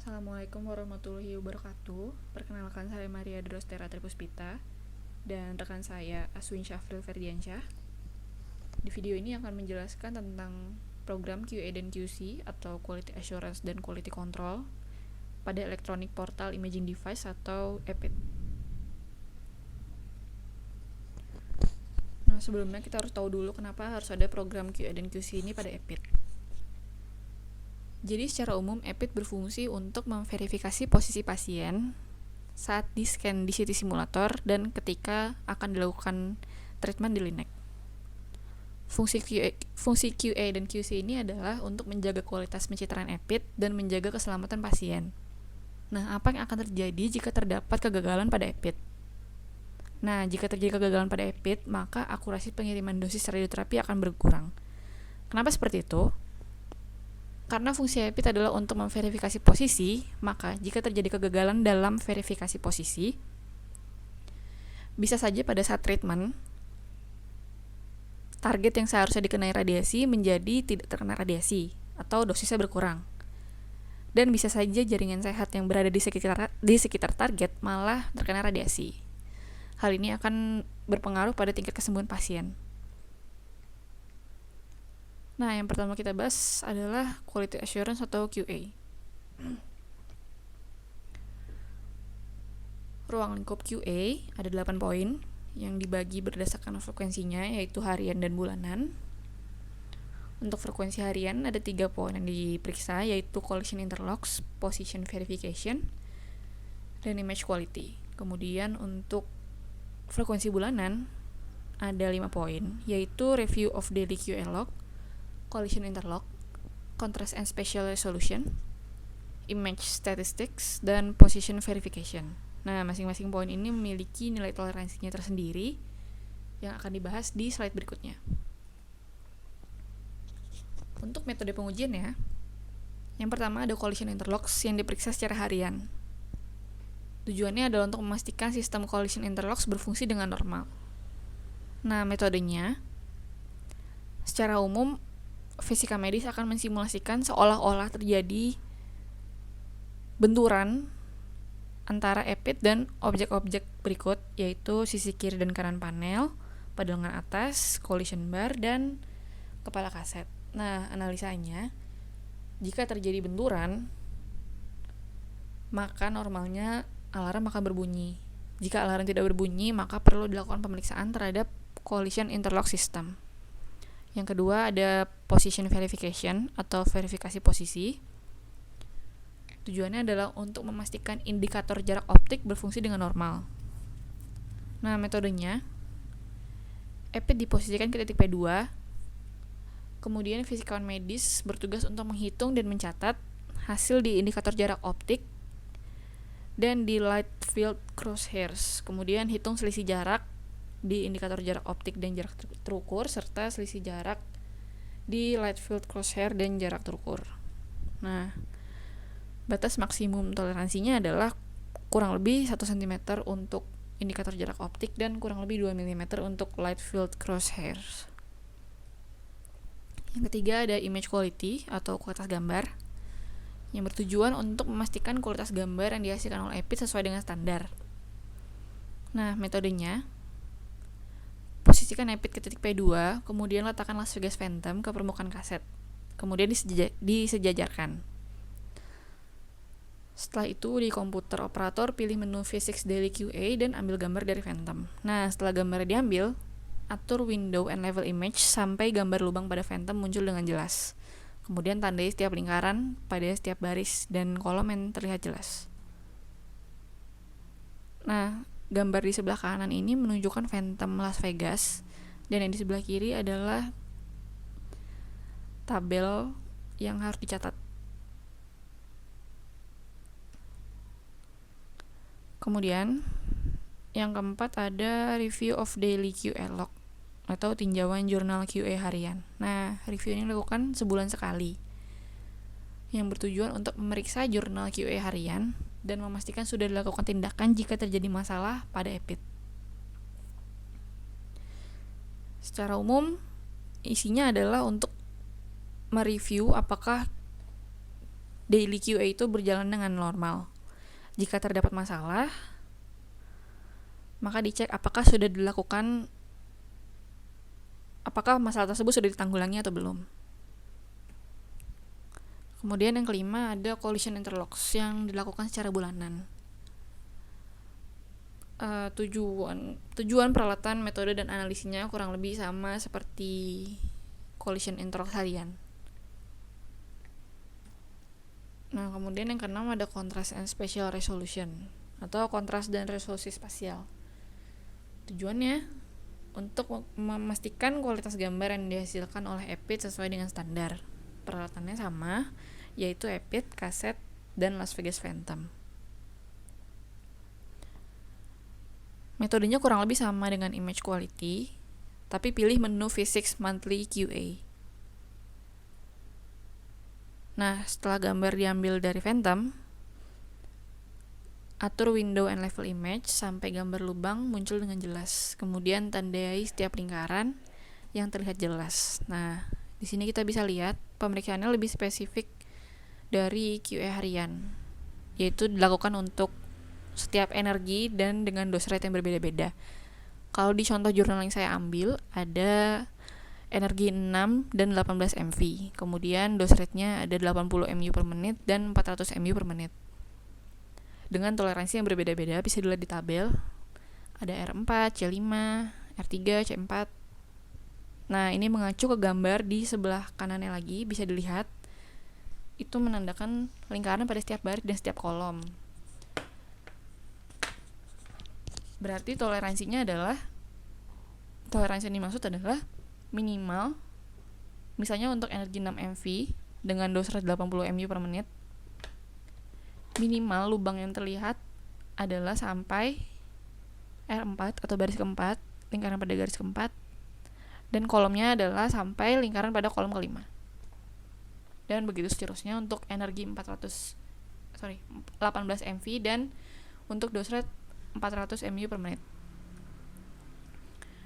Assalamualaikum warahmatullahi wabarakatuh. Perkenalkan, saya Maria Drostera Tripuspita dan rekan saya Aswin Syafril Ferdiansyah. Di video ini akan menjelaskan tentang program QA dan QC atau Quality Assurance dan Quality Control pada Electronic Portal Imaging Device atau EPID. Nah, sebelumnya kita harus tahu dulu kenapa harus ada program QA dan QC ini pada EPID. Jadi secara umum EPID berfungsi untuk memverifikasi posisi pasien saat di-scan di CT simulator dan ketika akan dilakukan treatment di LINAC. Fungsi QA dan QC ini adalah untuk menjaga kualitas pencitraan EPID dan menjaga keselamatan pasien. Nah, apa yang akan terjadi jika terdapat kegagalan pada EPID? Nah, jika terjadi kegagalan pada EPID, maka akurasi pengiriman dosis radioterapi akan berkurang. Kenapa seperti itu? Karena fungsi EPID adalah untuk memverifikasi posisi, maka jika terjadi kegagalan dalam verifikasi posisi, bisa saja pada saat treatment, target yang seharusnya dikenai radiasi menjadi tidak terkena radiasi, atau dosisnya berkurang. Dan bisa saja jaringan sehat yang berada di sekitar target malah terkena radiasi. Hal ini akan berpengaruh pada tingkat kesembuhan pasien. Nah, yang pertama kita bahas adalah Quality Assurance atau QA. Ruang lingkup QA ada 8 poin yang dibagi berdasarkan frekuensinya, yaitu harian dan bulanan. Untuk frekuensi harian ada 3 poin yang diperiksa, yaitu Collision Interlocks, Position Verification, dan Image Quality. Kemudian untuk frekuensi bulanan ada 5 poin, yaitu Review of Daily QA Log, Collision Interlock, Contrast and Spatial Resolution, Image Statistics, dan Position Verification. Nah, masing-masing poin ini memiliki nilai toleransinya tersendiri yang akan dibahas di slide berikutnya. Untuk metode pengujiannya, yang pertama ada Collision Interlocks yang diperiksa secara harian. Tujuannya adalah untuk memastikan sistem Collision Interlocks berfungsi dengan normal. Nah, metodenya secara umum fisika medis akan mensimulasikan seolah-olah terjadi benturan antara EPID dan objek-objek berikut, yaitu sisi kiri dan kanan panel, pada lengan atas, collision bar, dan kepala kaset. Nah, analisanya, jika terjadi benturan, maka normalnya alarm akan berbunyi. Jika alarm tidak berbunyi, maka perlu dilakukan pemeriksaan terhadap collision interlock system. Yang kedua ada position verification atau verifikasi posisi. Tujuannya adalah untuk memastikan indikator jarak optik berfungsi dengan normal. Nah, metodenya EPID diposisikan ke titik P2. Kemudian fisikawan medis bertugas untuk menghitung dan mencatat hasil di indikator jarak optik dan di light field crosshairs. Kemudian hitung selisih jarak di indikator jarak optik dan jarak terukur, serta selisih jarak di light field crosshair dan jarak terukur. Nah, batas maksimum toleransinya adalah kurang lebih 1 cm untuk indikator jarak optik dan kurang lebih 2 mm untuk light field crosshairs. Yang ketiga ada image quality atau kualitas gambar, yang bertujuan untuk memastikan kualitas gambar yang dihasilkan oleh EPID sesuai dengan standar. Nah, metodenya posisikan EPID ke titik P2, kemudian letakkan Las Vegas Phantom ke permukaan kaset, kemudian disejajarkan. Setelah itu di komputer operator pilih menu V6 Daily QA dan ambil gambar dari Phantom. Nah, setelah gambar diambil, atur window and level image sampai gambar lubang pada Phantom muncul dengan jelas. Kemudian tandai setiap lingkaran pada setiap baris dan kolom yang terlihat jelas. Nah, gambar di sebelah kanan ini menunjukkan Phantom Las Vegas, dan yang di sebelah kiri adalah tabel yang harus dicatat. Kemudian yang keempat ada Review of Daily QA Log atau tinjauan jurnal QA harian. Nah, review ini dilakukan sebulan sekali, yang bertujuan untuk memeriksa jurnal QA harian dan memastikan sudah dilakukan tindakan jika terjadi masalah pada EPID. Secara umum, isinya adalah untuk mereview apakah daily QA itu berjalan dengan normal. Jika terdapat masalah, maka dicek apakah masalah tersebut sudah ditanggulangi atau belum. Kemudian yang kelima ada collision interlocks yang dilakukan secara bulanan. Tujuan peralatan, metode, dan analisisnya kurang lebih sama seperti collision interlocks harian. Nah, kemudian yang keenam ada contrast and spatial resolution atau kontras dan resolusi spasial. Tujuannya untuk memastikan kualitas gambar yang dihasilkan oleh EPIT sesuai dengan standar. Peralatannya sama, yaitu EPIT, kaset, dan Las Vegas Phantom. Metodenya kurang lebih sama dengan image quality, tapi pilih menu Physics Monthly QA. Nah, setelah gambar diambil dari Phantom, atur window and level image sampai gambar lubang muncul dengan jelas. Kemudian tandai setiap lingkaran yang terlihat jelas. Nah, di sini kita bisa lihat pemeriksaannya lebih spesifik dari QA harian, yaitu dilakukan untuk setiap energi dan dengan dose rate yang berbeda-beda. Kalau di contoh jurnal yang saya ambil, ada energi 6 dan 18 mV. Kemudian dose rate-nya ada 80 mU per menit dan 400 mU per menit. Dengan toleransi yang berbeda-beda, bisa dilihat di tabel. Ada R4, C5, R3, C4. Nah, ini mengacu ke gambar di sebelah kanannya lagi, bisa dilihat. Itu menandakan lingkaran pada setiap baris dan setiap kolom. Berarti toleransi yang dimaksud adalah minimal, misalnya untuk energi 6 mV dengan dose rate 80 mU per menit, minimal lubang yang terlihat adalah sampai R4 atau baris keempat, lingkaran pada garis keempat, dan kolomnya adalah sampai lingkaran pada kolom kelima. Dan begitu seterusnya untuk energi 18 mV dan untuk dose rate 400 mU per menit.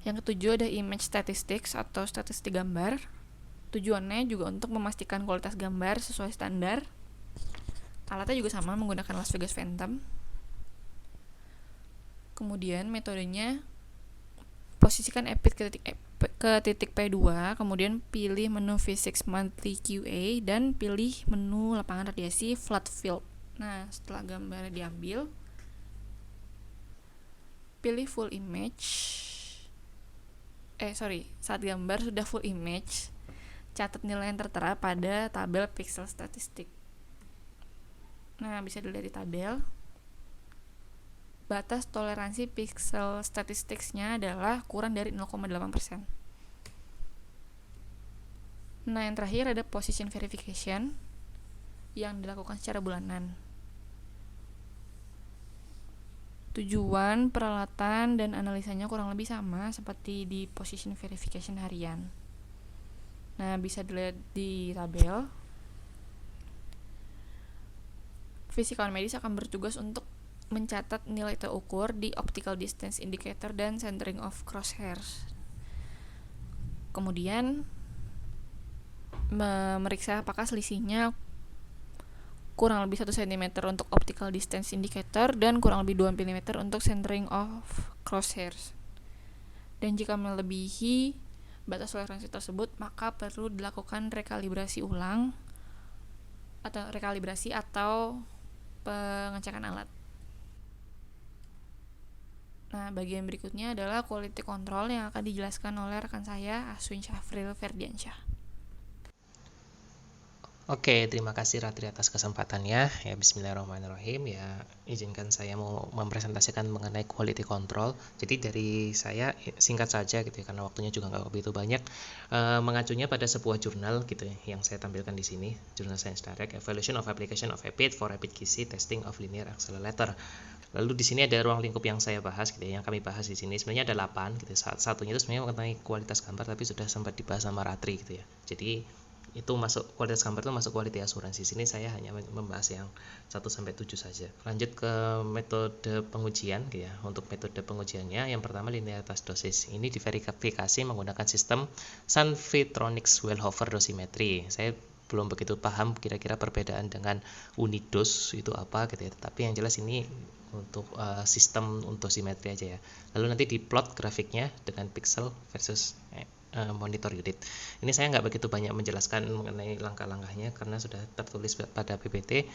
Yang ketujuh ada image statistics atau statistik gambar. Tujuannya juga untuk memastikan kualitas gambar sesuai standar. Alatnya juga sama, menggunakan Las Vegas Phantom. Kemudian metodenya, posisikan EPIT ke titik P2, kemudian pilih menu Physics Monthly QA dan pilih menu lapangan radiasi Flat Field. Nah, setelah gambar diambil, pilih full image. Saat gambar sudah full image, catat nilai yang tertera pada tabel pixel statistik. Nah, bisa dilihat di tabel. Batas toleransi pixel statistics-nya adalah kurang dari 0,8%. Nah, yang terakhir ada position verification yang dilakukan secara bulanan. Tujuan, peralatan, dan analisanya kurang lebih sama seperti di position verification harian. Nah, bisa dilihat di tabel. Fisikawan medis akan bertugas untuk mencatat nilai terukur di optical distance indicator dan centering of crosshairs. Kemudian memeriksa apakah selisihnya kurang lebih 1 cm untuk optical distance indicator dan kurang lebih 2 mm untuk centering of crosshairs. Dan jika melebihi batas toleransi tersebut, maka perlu dilakukan rekalibrasi atau pengecekan alat. Nah, bagian berikutnya adalah quality control yang akan dijelaskan oleh rekan saya, Aswin Syafril Ferdiansyah. Oke, terima kasih Ratri atas kesempatannya. Ya, bismillahirrahmanirrahim. Ya, izinkan saya mau mempresentasikan mengenai quality control. Jadi dari saya singkat saja gitu ya, karena waktunya juga nggak begitu banyak. Mengacunya pada sebuah jurnal gitu ya, yang saya tampilkan di sini, Journal Science Direct, Evaluation of Application of EPIT for Rapid QC Testing of Linear Accelerator. Lalu di sini ada ruang lingkup yang saya bahas gitu ya, yang kami bahas di sini. Sebenarnya ada 8 gitu. Satunya itu sebenarnya mengenai kualitas gambar, tapi sudah sempat dibahas sama Ratri gitu ya. Jadi itu masuk kualitas gambar itu masuk quality assurance. Di sini saya hanya membahas yang 1 sampai 7 saja. Lanjut ke metode pengujian gitu ya. Untuk metode pengujiannya yang pertama linearitas dosis. Ini diverifikasi menggunakan sistem Sun Vitronics Wellhofer dosimetri. Saya belum begitu paham kira-kira perbedaan dengan unidos itu apa gitu ya. Tapi yang jelas ini untuk sistem untuk simetri aja ya. Lalu nanti diplot grafiknya dengan pixel versus monitor unit. Ini saya nggak begitu banyak menjelaskan mengenai langkah-langkahnya karena sudah tertulis pada PPT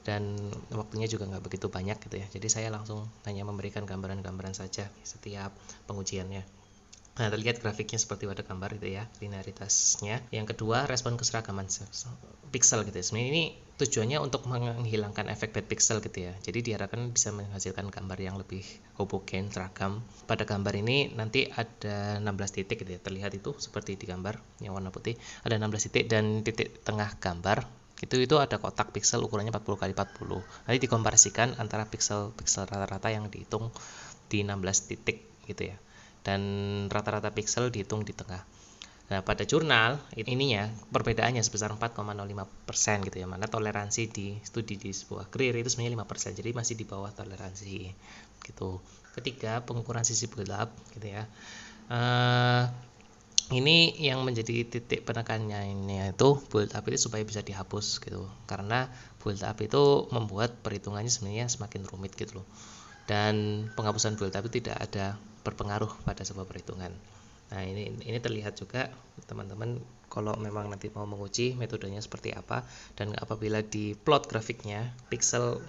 dan waktunya juga nggak begitu banyak gitu ya. Jadi saya langsung hanya memberikan gambaran-gambaran saja setiap pengujiannya. Nah, terlihat grafiknya seperti pada gambar itu ya, linearitasnya. Yang kedua, respon keseragaman pixel gitu ya. Sebenarnya ini tujuannya untuk menghilangkan efek bad pixel gitu ya. Jadi diharapkan bisa menghasilkan gambar yang lebih homogen, seragam. Pada gambar ini nanti ada 16 titik gitu ya. Terlihat itu seperti di gambar yang warna putih. Ada 16 titik dan titik tengah gambar itu ada kotak pixel ukurannya 40 x 40. Nanti dikomparasikan antara pixel rata-rata yang dihitung di 16 titik gitu ya. Dan rata-rata pixel dihitung di tengah. Nah, pada jurnal ininya perbedaannya sebesar 4,05% gitu ya. Mana toleransi di studi di sebuah career itu sebenarnya 5%. Jadi masih di bawah toleransi gitu. Ketiga, pengukuran sisi build-up gitu ya. Ini yang menjadi titik penekannya ini itu build up itu supaya bisa dihapus gitu. Karena build up itu membuat perhitungannya sebenarnya semakin rumit gitu loh. Dan penghapusan build up itu tidak ada berpengaruh pada sebuah perhitungan. Nah, ini terlihat juga teman-teman kalau memang nanti mau menguji metodenya seperti apa, dan apabila di plot grafiknya pixel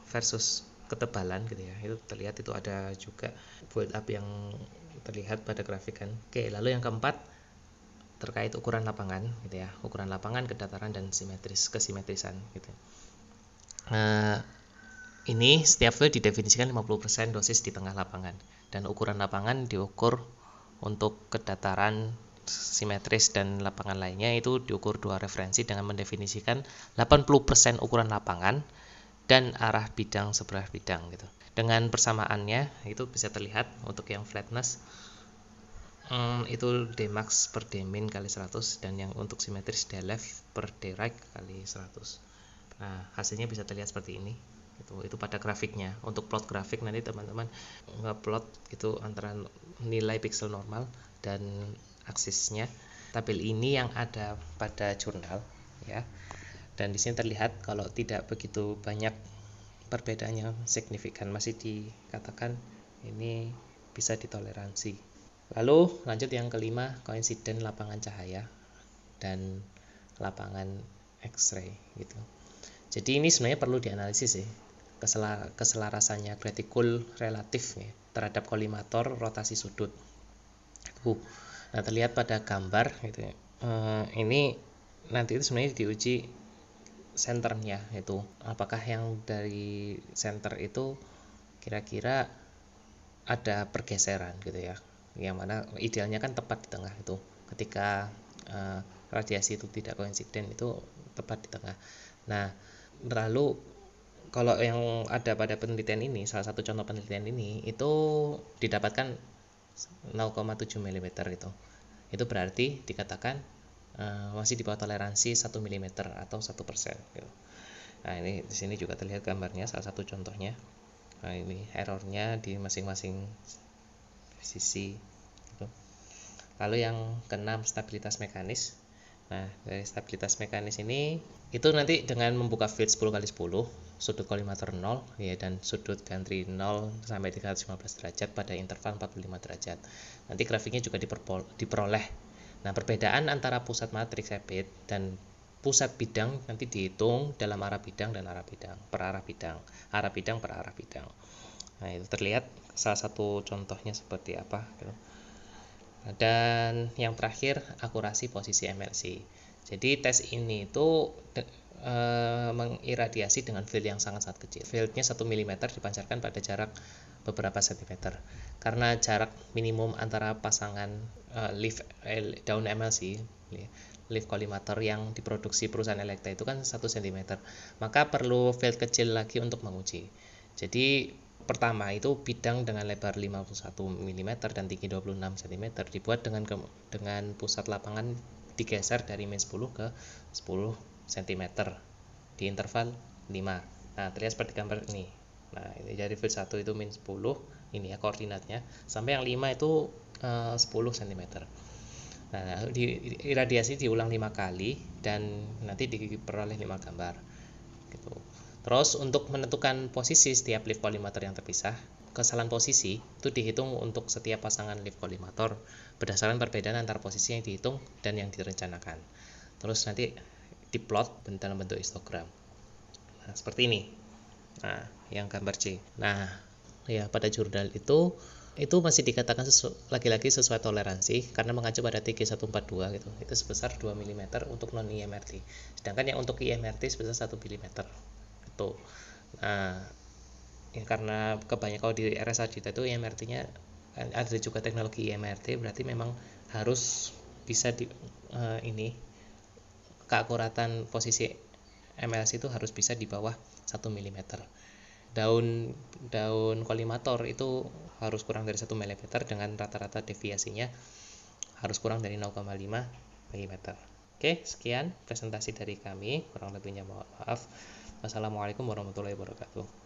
versus ketebalan gitu ya, itu terlihat itu ada juga build up yang terlihat pada grafik kan. Oke, lalu yang keempat terkait ukuran lapangan gitu ya, ukuran lapangan, kedataran dan kesimetrisan gitu. Ini setiap field didefinisikan 50% dosis di tengah lapangan, dan ukuran lapangan diukur untuk kedataran, simetris dan lapangan lainnya itu diukur dua referensi dengan mendefinisikan 80% ukuran lapangan dan arah bidang sebelah bidang gitu. Dengan persamaannya itu bisa terlihat untuk yang flatness itu Dmax per Dmin kali 100, dan yang untuk simetris Dleft per Dright kali 100. Nah, hasilnya bisa terlihat seperti ini. Itu pada grafiknya. Untuk plot grafik nanti teman-teman ngeplot itu antara nilai pixel normal dan aksisnya. Tabel ini yang ada pada jurnal ya. Dan di sini terlihat kalau tidak begitu banyak perbedaan yang signifikan, masih dikatakan ini bisa ditoleransi. Lalu lanjut yang kelima, koinsiden lapangan cahaya dan lapangan X-ray gitu. Jadi ini sebenarnya perlu dianalisis sih, keselarasannya gratikul relatif ya, terhadap kolimator rotasi sudut. Nah, terlihat pada gambar gitu ya. Ini nanti itu sebenarnya diuji senternya itu, apakah yang dari center itu kira-kira ada pergeseran gitu ya, yang mana idealnya kan tepat di tengah itu. Ketika radiasi itu tidak koinsiden itu tepat di tengah. Nah, lalu kalau yang ada pada penelitian ini, salah satu contoh penelitian ini itu didapatkan 0,7 mm gitu. Itu berarti dikatakan masih di bawah toleransi 1 mm atau 1% gitu. Nah, ini di sini juga terlihat gambarnya, salah satu contohnya. Nah, ini errornya di masing-masing sisi gitu. Lalu yang keenam, stabilitas mekanis. Nah, dari stabilitas mekanis ini itu nanti dengan membuka field 10 x 10, sudut kolimator 0 ya, dan sudut gantry 0 sampai 315 derajat pada interval 45 derajat. Nanti grafiknya juga diperoleh. Nah, perbedaan antara pusat matriks Ebit dan pusat bidang nanti dihitung dalam arah bidang dan arah bidang per arah bidang, arah bidang per arah bidang. Nah, itu terlihat salah satu contohnya seperti apa gitu. Dan yang terakhir, akurasi posisi MLC. Jadi tes ini itu mengiradiasi dengan field yang sangat-sangat kecil. Fieldnya 1 mm dipancarkan pada jarak beberapa sentimeter. Karena jarak minimum antara pasangan daun MLC, leaf collimator yang diproduksi perusahaan Elekta itu kan 1 cm. Maka perlu field kecil lagi untuk menguji. Jadi pertama itu bidang dengan lebar 51 mm dan tinggi 26 cm dibuat dengan pusat lapangan digeser dari min 10 ke 10 cm di interval 5. Nah, terlihat seperti gambar ini. Nah, ini dari field 1 itu min 10, ini ya koordinatnya, sampai yang 5 itu 10 cm. Nah, iradiasi diulang 5 kali dan nanti diperoleh 5 gambar gitu. Terus untuk menentukan posisi setiap leaf kollimator yang terpisah, kesalahan posisi itu dihitung untuk setiap pasangan leaf kollimator berdasarkan perbedaan antara posisi yang dihitung dan yang direncanakan. Terus nanti diplot dalam bentuk histogram. Nah, seperti ini. Nah, yang gambar C. Nah, ya pada jurnal itu masih dikatakan lagi-lagi sesuai toleransi karena mengacu pada TG142 gitu. Itu sebesar 2 mm untuk non IMRT. Sedangkan yang untuk IMRT sebesar 1 mm. Itu. Nah, ya karena kebanyakan kalau di RSA Dita itu IMRT-nya ada juga teknologi IMRT, berarti memang harus bisa ini keakuratan posisi MLS itu harus bisa di bawah 1 mm. Daun kolimator itu harus kurang dari 1 mm dengan rata-rata deviasinya harus kurang dari 0,5 mm. Oke, sekian presentasi dari kami, kurang lebihnya mohon maaf. Wassalamualaikum warahmatullahi wabarakatuh.